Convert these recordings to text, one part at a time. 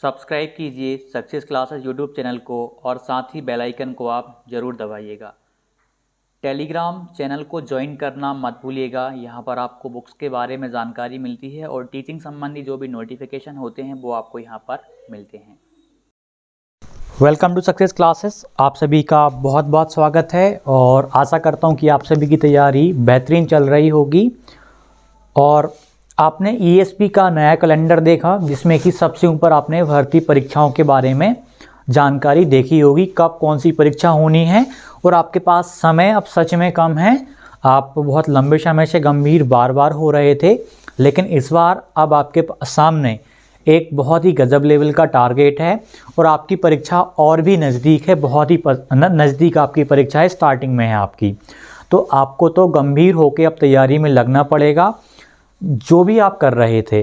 Subscribe कीजिए success classes YouTube channel को और साथ ही बेल आइकन को आप ज़रूर दबाइएगा। टेलीग्राम चैनल को ज्वाइन करना मत भूलिएगा। यहाँ पर आपको बुक्स के बारे में जानकारी मिलती है और टीचिंग संबंधी जो भी नोटिफिकेशन होते हैं वो आपको यहाँ पर मिलते हैं। Welcome to success classes. आप सभी का बहुत बहुत स्वागत है और आशा करता हूँ कि आप सभी की तैयारी बेहतरीन चल रही होगी। और आपने ईएसपी का नया कैलेंडर देखा जिसमें कि सबसे ऊपर आपने भर्ती परीक्षाओं के बारे में जानकारी देखी होगी, कब कौन सी परीक्षा होनी है। और आपके पास समय अब सच में कम है। आप बहुत लंबे समय से गंभीर बार बार हो रहे थे, लेकिन इस बार अब आपके सामने एक बहुत ही गजब लेवल का टारगेट है और आपकी परीक्षा और भी नज़दीक है, बहुत ही नज़दीक आपकी परीक्षा है, स्टार्टिंग में है आपकी। तो आपको तो गंभीर होकर अब तैयारी में लगना पड़ेगा। जो भी आप कर रहे थे,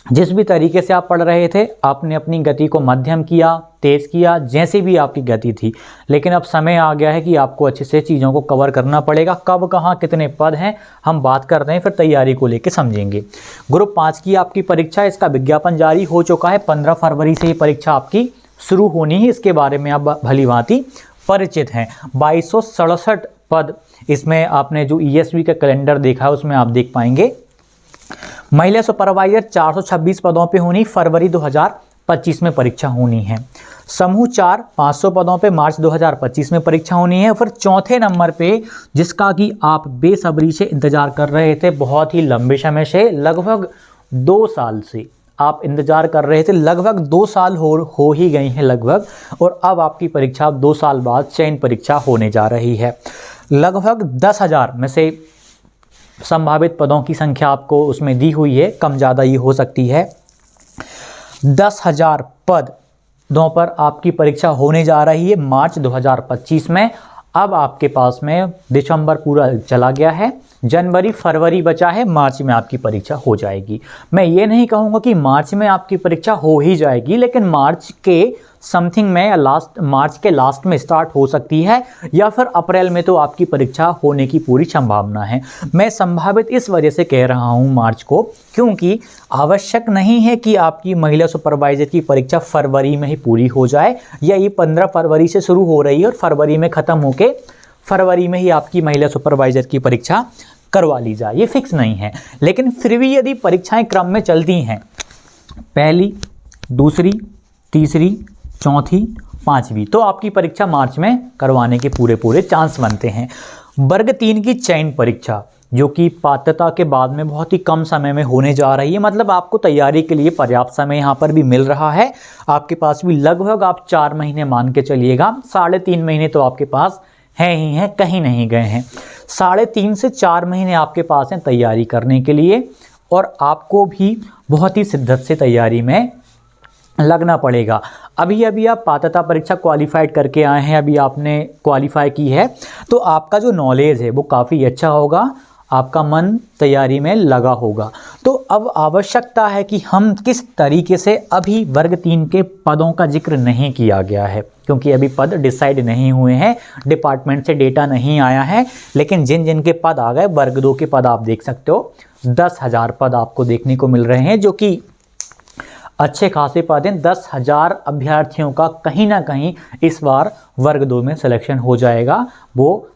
जिस भी तरीके से आप पढ़ रहे थे, आपने अपनी गति को मध्यम किया, तेज़ किया, जैसे भी आपकी गति थी। लेकिन अब समय आ गया है कि आपको अच्छे से चीज़ों को कवर करना पड़ेगा। कब, कहाँ, कितने पद हैं, हम बात करते हैं, फिर तैयारी को लेकर समझेंगे। ग्रुप 5 की आपकी परीक्षा, इसका विज्ञापन जारी हो चुका है। 15 फरवरी से ही परीक्षा आपकी शुरू होनी है। इसके बारे में आप भली भांति परिचित हैं। 2267 पद, इसमें आपने जो ईएसपी का कैलेंडर देखा है उसमें आप देख पाएंगे। महिला सुपरवाइजर 426 पदों पे होनी, फरवरी 2025 में परीक्षा होनी है। समूह 4 500 पदों पे मार्च 2025 में परीक्षा होनी है। फिर चौथे नंबर पे, जिसका कि आप बेसब्री से इंतजार कर रहे थे, बहुत ही लंबे समय से, लगभग 2 साल से आप इंतजार कर रहे थे, लगभग 2 साल हो ही गई हैं लगभग। और अब आपकी परीक्षा 2 साल बाद चयन परीक्षा होने जा रही है। लगभग 10,000 में से संभावित पदों की संख्या आपको उसमें दी हुई है, कम ज़्यादा ये हो सकती है। 10,000 पदों पर आपकी परीक्षा होने जा रही है मार्च 2025 में। अब आपके पास में दिसंबर पूरा चला गया है, जनवरी फरवरी बचा है, मार्च में आपकी परीक्षा हो जाएगी। मैं ये नहीं कहूँगा कि मार्च में आपकी परीक्षा हो ही जाएगी, लेकिन मार्च के समथिंग में या मार्च के लास्ट में स्टार्ट हो सकती है, या फिर अप्रैल में तो आपकी परीक्षा होने की पूरी संभावना है। मैं संभावित इस वजह से कह रहा हूँ मार्च को, क्योंकि आवश्यक नहीं है कि आपकी महिला सुपरवाइजर की परीक्षा फरवरी में ही पूरी हो जाए, या ये 15 फरवरी से शुरू हो रही है और फरवरी में ख़त्म होके फरवरी में ही आपकी महिला सुपरवाइजर की परीक्षा करवा ली जाए, ये फिक्स नहीं है। लेकिन फिर भी यदि परीक्षाएं क्रम में चलती हैं, पहली, दूसरी, तीसरी, चौथी, पांचवी, तो आपकी परीक्षा मार्च में करवाने के पूरे चांस बनते हैं। वर्ग 3 की चयन परीक्षा, जो कि पात्रता के बाद में बहुत ही कम समय में होने जा रही है, मतलब आपको तैयारी के लिए पर्याप्त समय यहाँ पर भी मिल रहा है। आपके पास भी लगभग आप 4 महीने मान के चलिएगा, 3.5 महीने तो आपके पास हैं ही हैं, कहीं नहीं गए हैं। 3.5 से 4 महीने आपके पास हैं तैयारी करने के लिए, और आपको भी बहुत ही शिद्दत से तैयारी में लगना पड़ेगा। अभी आप पात्रता परीक्षा क्वालिफाइड करके आए हैं, अभी आपने क्वालिफाई की है, तो आपका जो नॉलेज है वो काफ़ी अच्छा होगा, आपका मन तैयारी में लगा होगा। तो अब आवश्यकता है कि हम किस तरीके से, अभी वर्ग 3 के पदों का जिक्र नहीं किया गया है क्योंकि अभी पद डिसाइड नहीं हुए हैं, डिपार्टमेंट से डेटा नहीं आया है। लेकिन जिन जिन के पद आ गए, वर्ग 2 के पद आप देख सकते हो, 10,000 पद आपको देखने को मिल रहे हैं, जो कि अच्छे खासे पद हैं। 10,000 अभ्यर्थियों का कहीं ना कहीं इस बार वर्ग 2 में सिलेक्शन हो जाएगा। वो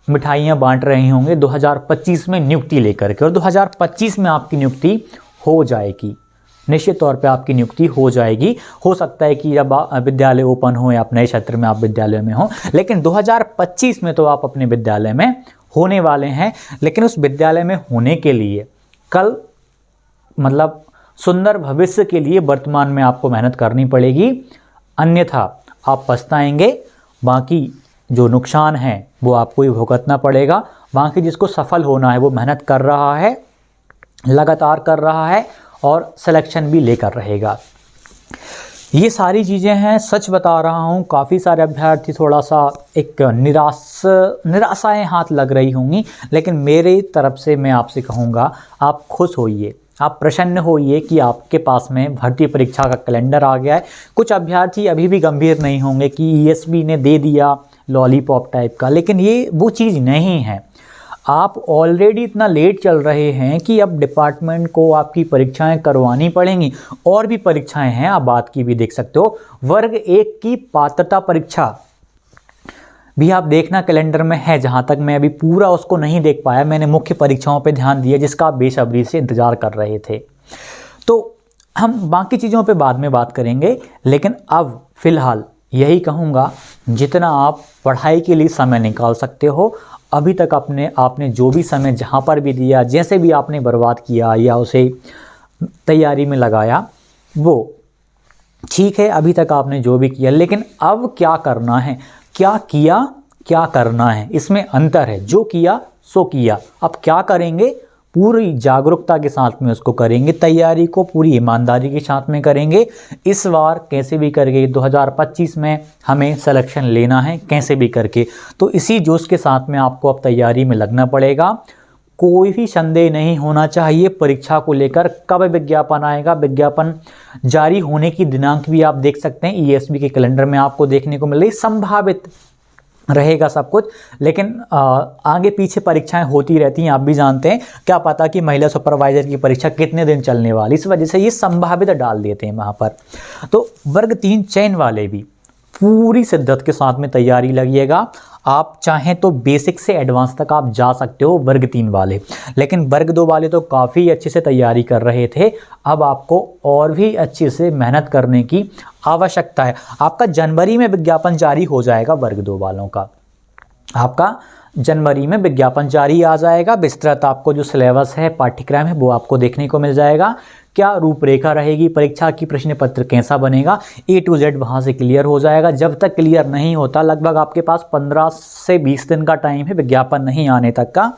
मिठाइयाँ बांट रहे होंगे 2025 में नियुक्ति लेकर के, और 2025 में आपकी नियुक्ति हो जाएगी, निश्चित तौर पे आपकी नियुक्ति हो जाएगी। हो सकता है कि जब विद्यालय ओपन हो या आप नए क्षेत्र में आप विद्यालय में हो, लेकिन 2025 में तो आप अपने विद्यालय में होने वाले हैं। लेकिन उस विद्यालय में होने के लिए कल, मतलब सुंदर भविष्य के लिए वर्तमान में आपको मेहनत करनी पड़ेगी, अन्यथा आप पछताएंगे। बाकी जो नुकसान है वो आपको ही भुगतना पड़ेगा। बाकी जिसको सफल होना है वो मेहनत कर रहा है, लगातार कर रहा है और सिलेक्शन भी लेकर रहेगा। ये सारी चीज़ें हैं, सच बता रहा हूँ। काफ़ी सारे अभ्यर्थी थोड़ा सा एक निराशाएं हाथ लग रही होंगी, लेकिन मेरी तरफ से मैं आपसे कहूँगा, आप खुश होइए, आप प्रसन्न होइए कि आपके पास में भर्ती परीक्षा का कैलेंडर आ गया है। कुछ अभ्यर्थी अभी भी गंभीर नहीं होंगे कि ईएसबी ने दे दिया लॉलीपॉप टाइप का, लेकिन ये वो चीज़ नहीं है। आप ऑलरेडी इतना लेट चल रहे हैं कि अब डिपार्टमेंट को आपकी परीक्षाएं करवानी पड़ेंगी। और भी परीक्षाएं हैं, आप बात की भी देख सकते हो। वर्ग 1 की पात्रता परीक्षा भी आप देखना कैलेंडर में है, जहां तक मैं अभी पूरा उसको नहीं देख पाया, मैंने मुख्य परीक्षाओं पे ध्यान दिया जिसका आप बेसब्री से इंतजार कर रहे थे। तो हम बाकी चीज़ों पे बाद में बात करेंगे, लेकिन अब फिलहाल यही कहूँगा, जितना आप पढ़ाई के लिए समय निकाल सकते हो, अभी तक आपने जो भी समय जहाँ पर भी दिया, जैसे भी आपने बर्बाद किया या उसे तैयारी में लगाया, वो ठीक है, अभी तक आपने जो भी किया, लेकिन अब क्या करना है, क्या किया क्या करना है, इसमें अंतर है। जो किया सो किया, अब क्या करेंगे, पूरी जागरूकता के साथ में उसको करेंगे, तैयारी को पूरी ईमानदारी के साथ में करेंगे। इस बार कैसे भी करके 2025 में हमें सिलेक्शन लेना है, कैसे भी करके। तो इसी जोश के साथ में आपको अब तैयारी में लगना पड़ेगा। कोई भी संदेह नहीं होना चाहिए परीक्षा को लेकर। कब विज्ञापन आएगा, विज्ञापन जारी होने की दिनांक भी आप देख सकते हैं, ईएसबी के कैलेंडर में आपको देखने को मिल रही। संभावित रहेगा सब कुछ, लेकिन आगे पीछे परीक्षाएं होती रहती हैं, आप भी जानते हैं। क्या पता कि महिला सुपरवाइजर की परीक्षा कितने दिन चलने वाली, इस वजह से ये संभावित डाल देते हैं वहाँ पर। तो वर्ग 3 चयन वाले भी पूरी शिद्दत के साथ में तैयारी लगिएगा। आप चाहें तो बेसिक से एडवांस तक आप जा सकते हो वर्ग 3 वाले, लेकिन वर्ग 2 वाले तो काफ़ी अच्छे से तैयारी कर रहे थे। अब आपको और भी अच्छे से मेहनत करने की आवश्यकता है। आपका जनवरी में विज्ञापन जारी हो जाएगा वर्ग 2 वालों का, आपका जनवरी में विज्ञापन जारी आ जाएगा। विस्तृत आपको जो सिलेबस है, पाठ्यक्रम है, वो आपको देखने को मिल जाएगा। क्या रूपरेखा रहेगी, परीक्षा की प्रश्न पत्र कैसा बनेगा, A to Z वहाँ से क्लियर हो जाएगा। जब तक क्लियर नहीं होता, लगभग आपके पास 15 से 20 दिन का टाइम है विज्ञापन नहीं आने तक का,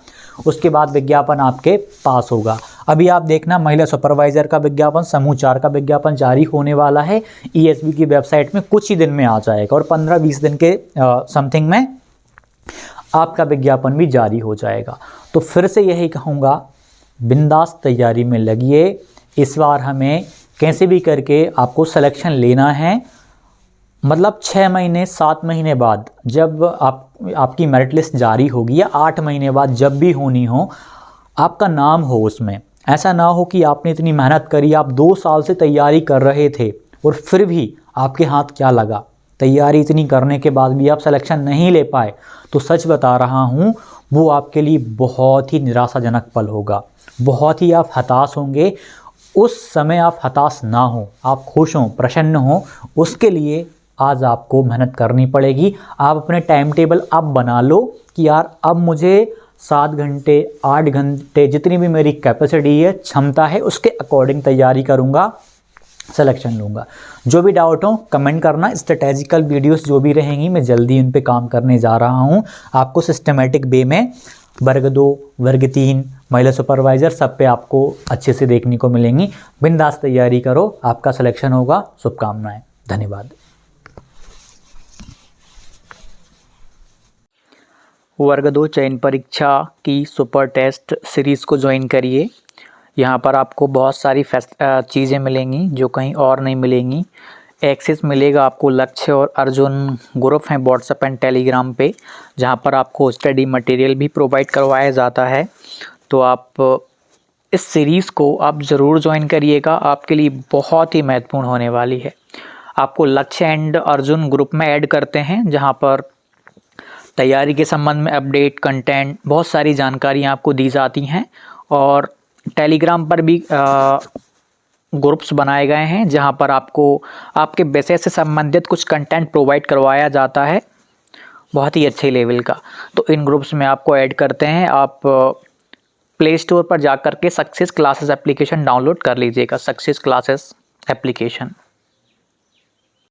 उसके बाद विज्ञापन आपके पास होगा। अभी आप देखना, महिला सुपरवाइजर का विज्ञापन, समूह 4 का विज्ञापन जारी होने वाला है ईएसबी की वेबसाइट में, कुछ ही दिन में आ जाएगा, और 15-20 दिन के समथिंग में आपका विज्ञापन भी जारी हो जाएगा। तो फिर से यही कहूँगा, बिंदास तैयारी में लगिए। इस बार हमें कैसे भी करके आपको सिलेक्शन लेना है। मतलब 6 महीने 7 महीने बाद जब आपकी मेरिट लिस्ट जारी होगी, या 8 महीने बाद जब भी होनी हो, आपका नाम हो उसमें। ऐसा ना हो कि आपने इतनी मेहनत करी, आप 2 साल से तैयारी कर रहे थे और फिर भी आपके हाथ क्या लगा, तैयारी इतनी करने के बाद भी आप सिलेक्शन नहीं ले पाए। तो सच बता रहा हूँ, वो आपके लिए बहुत ही निराशाजनक पल होगा, बहुत ही आप हताश होंगे। उस समय आप हताश ना हो, आप खुश हों, प्रसन्न हों, उसके लिए आज आपको मेहनत करनी पड़ेगी। आप अपने टाइम टेबल अब बना लो कि यार अब मुझे 7 घंटे 8 घंटे जितनी भी मेरी कैपेसिटी है, क्षमता है, उसके अकॉर्डिंग तैयारी करूँगा, सिलेक्शन लूँगा। जो भी डाउट हो कमेंट करना। स्ट्रेटेजिकल वीडियोस जो भी रहेंगी मैं जल्दी उन पे काम करने जा रहा हूँ। आपको सिस्टमेटिक वे में वर्ग 2, वर्ग 3, महिला सुपरवाइज़र सब पे आपको अच्छे से देखने को मिलेंगी। बिंदास तैयारी करो, आपका सिलेक्शन होगा। शुभकामनाएं, धन्यवाद। वर्ग 2 चयन परीक्षा की सुपर टेस्ट सीरीज़ को ज्वाइन करिए। यहाँ पर आपको बहुत सारी चीज़ें मिलेंगी जो कहीं और नहीं मिलेंगी। एक्सेस मिलेगा आपको लक्ष्य और अर्जुन ग्रुप हैं व्हाट्सएप एंड टेलीग्राम पे, जहाँ पर आपको स्टडी मटेरियल भी प्रोवाइड करवाया जाता है। तो आप इस सीरीज़ को आप ज़रूर ज्वाइन करिएगा, आपके लिए बहुत ही महत्वपूर्ण होने वाली है। आपको लक्ष्य एंड अर्जुन ग्रुप में ऐड करते हैं, जहाँ पर तैयारी के संबंध में अपडेट, कंटेंट, बहुत सारी जानकारियाँ आपको दी जाती हैं। और टेलीग्राम पर भी ग्रुप्स बनाए गए हैं, जहां पर आपको आपके विषय से संबंधित कुछ कंटेंट प्रोवाइड करवाया जाता है, बहुत ही अच्छे लेवल का। तो इन ग्रुप्स में आपको ऐड करते हैं। आप प्ले स्टोर पर जाकर के सक्सेस क्लासेस एप्लीकेशन डाउनलोड कर लीजिएगा, सक्सेस क्लासेस एप्लीकेशन।